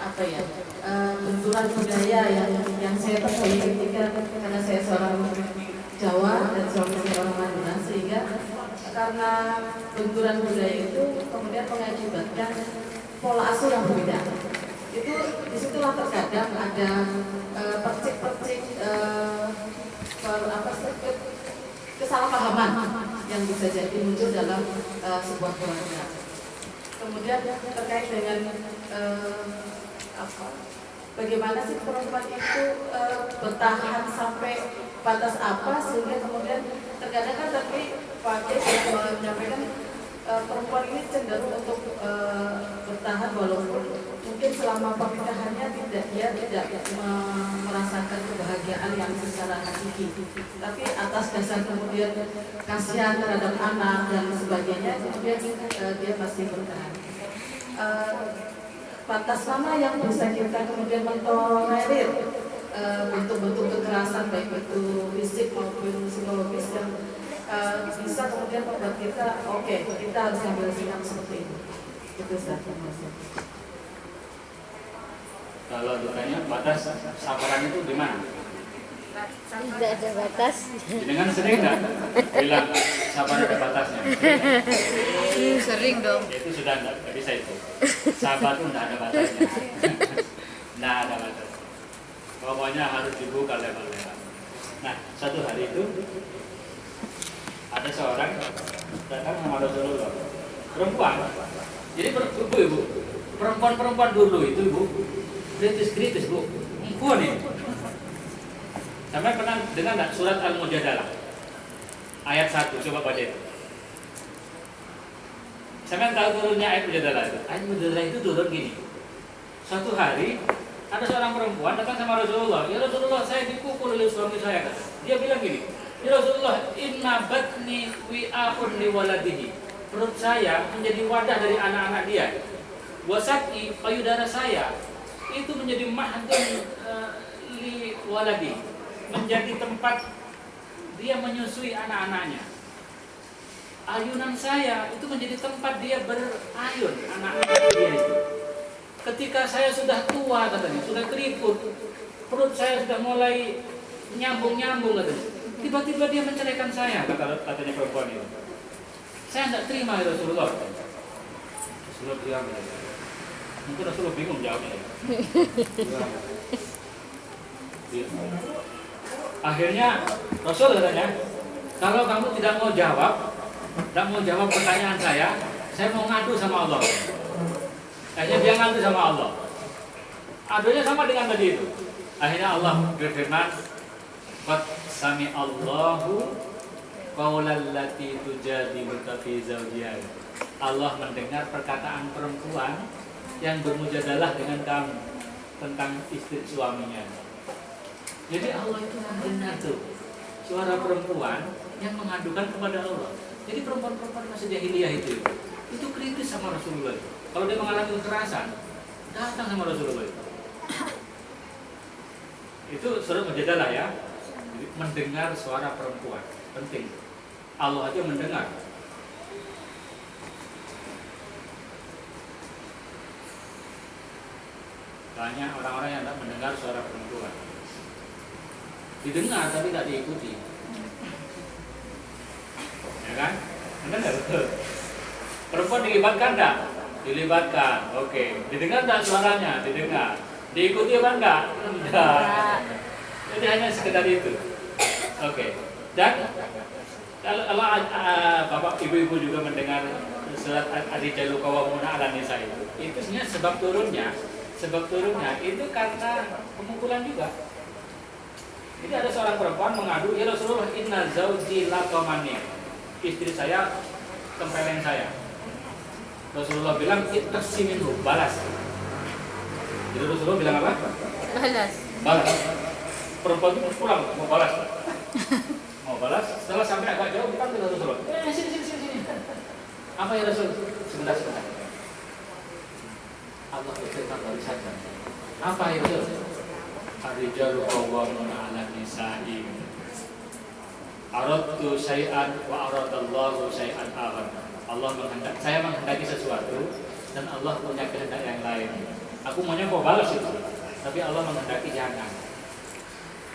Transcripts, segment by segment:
apa ya, benturan budaya yang saya temui ketika, karena saya seorang Jawa dan suami saya orang Madura, sehingga karena benturan budaya itu kemudian mengakibatkan pola asuh yang berbeda. Itu disitulah terkadang ada percik-percik kesalahpahaman yang bisa jadi muncul dalam sebuah keluarga. Kemudian terkait dengan bagaimana sih perempuan itu bertahan sampai batas apa, sehingga kemudian terkadang kan tapi Pak Kiai sudah menyampaikan perempuan ini cenderung untuk bertahan walaupun mungkin selama pernikahannya dia tidak merasakan kebahagiaan yang secara hakiki, tapi atas dasar kemudian kasihan terhadap anak dan sebagainya, kemudian dia pasti bertahan. Batas mana yang bisa kita kemudian mentolerir bentuk-bentuk kekerasan baik itu fisik maupun psikologis yang bisa kemudian membuat kita kita harus ambil sikap seperti itu. Itu saja. Kalau ditanya batas sabaran itu di mana? Tidak ada batas. Dengan sering enggak bilang sabar ada batasnya? Sering dong. Itu sudah enggak bisa itu. Sabar itu enggak ada batasnya. Enggak ada batas. Pokoknya harus dibuka lebar-lebar. Nah, satu hari itu ada seorang datang sama Rasulullah, perempuan. Jadi ibu, perempuan dulu itu ibu kritis bu, empun nih. Sampai pernah dengar nggak surat Al-Mujadalah ayat 1, coba baca itu. Sampai tahu turunnya ayat Mujadalah itu? Ayat Mujadalah itu turun gini. Suatu hari ada seorang perempuan datang sama Rasulullah. Ya Rasulullah, saya dipukul oleh suami saya. Dia bilang gini, ya Rasulullah, inna batni wi'a'un li waladihi. Perut saya menjadi wadah dari anak-anak dia. Wasaki, payudara saya itu menjadi mahdun li waladi, menjadi tempat dia menyusui anak-anaknya. Ayunan saya itu menjadi tempat dia berayun anak-anak dia itu. Ketika saya sudah tua katanya, sudah keriput, perut saya sudah mulai nyambung katanya. Tiba-tiba dia menceraikan saya, katanya perempuan itu. Saya tidak terima ya Rasulullah. Rasulullah bilang, mungkin Rasulullah bingung jawabnya. Akhirnya Rasul katanya, kalau kamu tidak mau jawab pertanyaan saya mau ngadu sama Allah. Akhirnya dia ngadu sama Allah. Adunya sama dengan tadi itu. Akhirnya Allah berfirman, qad sami Allahu qaulal lati tujadiluka fi zawjiha. Allah mendengar perkataan perempuan yang bermujadalah dengan kamu tentang istri suaminya. Jadi Allah itu mendengar tuh suara perempuan yang mengadukan kepada Allah. Jadi perempuan-perempuan masa jahiliyah itu kritis sama Rasulullah. Kalau dia mengalami kekerasan, datang sama Rasulullah itu. Itu surat Mujadalah ya. Jadi, mendengar suara perempuan penting. Allah aja mendengar. Banyak orang-orang yang tidak mendengar suara perempuan. Didengar tapi tidak diikuti. Ya kan? Benar betul. Perempuan dilibatkan enggak? Dilibatkan. Oke. Didengar enggak suaranya? Didengar. Diikuti apa enggak? Enggak. Jadi hanya sekedar itu. Oke. Dan kalau Bapak Ibu-ibu juga mendengar surat Ar-Rijalu Qawwamuna 'alan Nisa itu sebenarnya sebab turunnya itu karena pemukulan juga. Jadi ada seorang perempuan mengadu, ya Rasulullah, inna zauji laqamani. Istri saya tempeleng saya. Rasulullah bilang, ittasiminhu, balas. Jadi Rasulullah bilang apa? Balas. Perempuan itu pulang mau balas. Mau balas, setelah sampai agak jauh dipanggil Rasulullah. Sini. Apa ya Rasul? Sebentar. Allah bercerita dari saja. Apa ya Rasul? Ar-rijalu qawwamuna 'alan nisa'i. Aradtu syai'an wa aradallahu syai'an akhar. Saya menghendaki sesuatu dan Allah punya kehendak yang lain. Aku maunya kau balas itu, tapi Allah menghendaki jangan.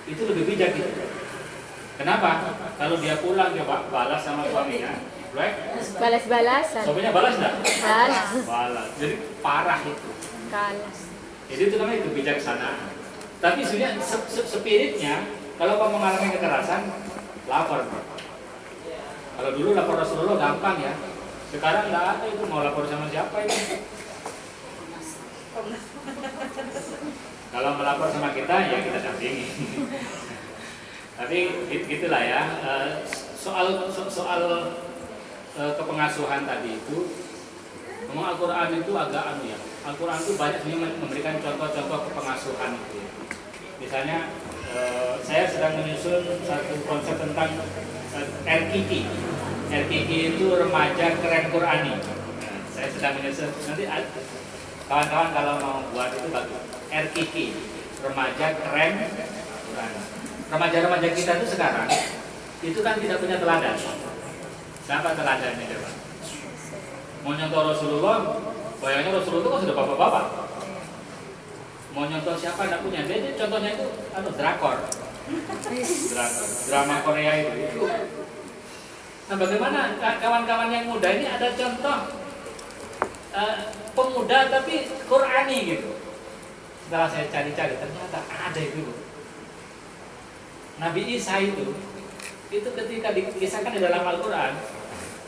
Itu lebih bijak gitu. Kenapa? Kalau dia pulang dia balas sama suaminya, right? Balas-balasan. Suaminya balas enggak? Balas. Balas. Jadi parah itu. Kalas. Jadi itu namanya kebijaksanaan. Tapi sebenarnya spiritnya, kalau kau mengalami kekerasan, lapor. Kalau dulu lapor Rasulullah gampang ya. Sekarang nggak ada itu, mau lapor sama siapa itu? Kalau melapor sama kita, ya kita dampingi. Tapi gitulah ya. Soal kepengasuhan tadi itu, memang Al-Quran itu agak ya. Al-Quran itu banyak memberikan contoh-contoh kepengasuhan itu. Misalnya, saya sedang menyusun satu konsep tentang RKK. RKK itu remaja keren Qurani. Saya sedang menyusun. Nanti kawan-kawan kalau mau buat itu bagus. RKK, remaja keren Qurani. Remaja-remaja kita itu sekarang itu kan tidak punya teladan. Siapa teladannya coba? Mau nyontoh Rasulullah, bayangnya Rasulullah kan sudah bapak-bapak. Mau nyontoh siapa tidak punya. Dia contohnya itu drakor. Drama Korea itu. Nah, bagaimana kawan-kawan yang muda ini ada contoh pemuda tapi Qurani gitu. Setelah saya cari-cari ternyata ada itu. Nabi Isa itu ketika dikisahkan di dalam Al-Quran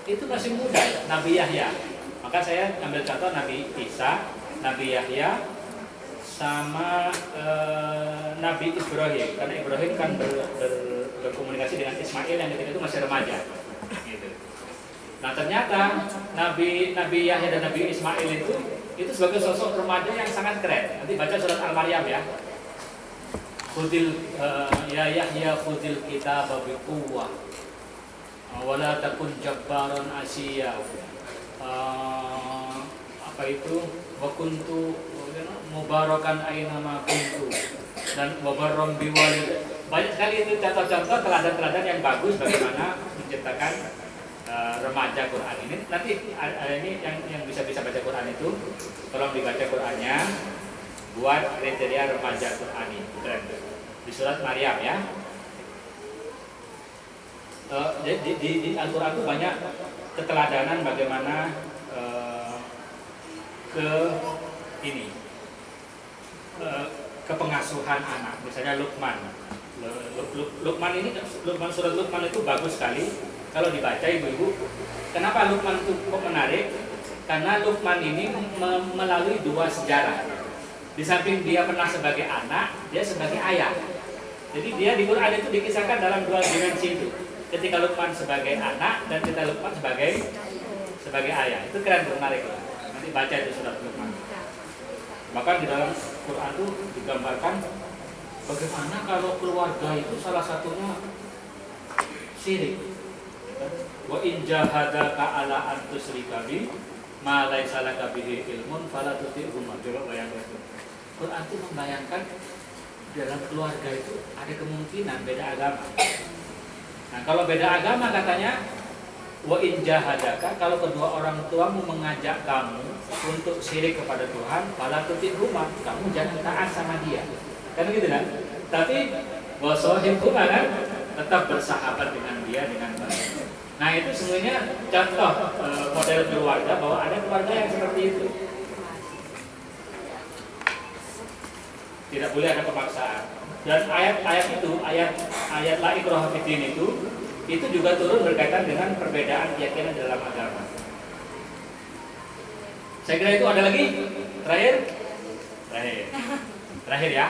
itu masih muda, Nabi Yahya. Maka saya ambil contoh Nabi Isa, Nabi Yahya, sama Nabi Ibrahim. Karena Ibrahim kan berkomunikasi dengan Ismail yang ketika itu masih remaja. Gitu. Nah ternyata Nabi Yahya dan Nabi Ismail itu sebagai sosok remaja yang sangat keren. Nanti baca surat Al-Maryam ya. Khudil ya Yahya khudil kitaba biquwwah wala takun jabbaran asya. Apa itu? Wa kuntu mubarakan aina ma kuntu dan wabarram biwalid. Banyak sekali itu contoh-contoh teladan-teladan yang bagus bagaimana menciptakan remaja Quran ini. Nanti ini yang bisa baca Quran itu tolong dibaca Qurannya, buat kriteria remaja Quran ini. Di surat Maryam ya. Di Al-Quran itu banyak keteladanan bagaimana kepengasuhan anak. Misalnya Luqman. Luqman surat Luqman itu bagus sekali kalau dibaca ibu-ibu. Kenapa Luqman itu kok menarik? Karena Luqman ini melalui dua sejarah. Di samping dia pernah sebagai anak, dia sebagai ayah. Jadi dia di Quran itu dikisahkan dalam dua dimensi itu. Ketika Luqman sebagai anak dan ketika Luqman sebagai ayah. Itu keren, menarik. Nanti baca itu surat Luqman. Bahkan di dalam Quran itu digambarkan bagaimana kalau keluarga itu salah satunya syirik. Wa in jahadaka ala an tusyrika bi ma laisa laka bihi ilmun fala tuti'huma. Coba bayangkan itu. Quran itu membayangkan dalam keluarga itu ada kemungkinan beda agama. Nah, kalau beda agama katanya wa in jahadaka, kalau kedua orang tuamu mengajak kamu untuk syirik kepada Tuhan, fala tuti'huma, kamu jangan taat sama dia. Kan gitu kan? Tapi wasohibhuma kan tetap bersahabat dengan dia dengan baik. Nah, itu sebenarnya contoh model keluarga bahwa ada keluarga yang seperti itu. Tidak boleh ada pemaksaan. Dan ayat itu, ayat la ikraha fiddin itu juga turun berkaitan dengan perbedaan keyakinan dalam agama. Saya kira itu ada lagi terakhir ya.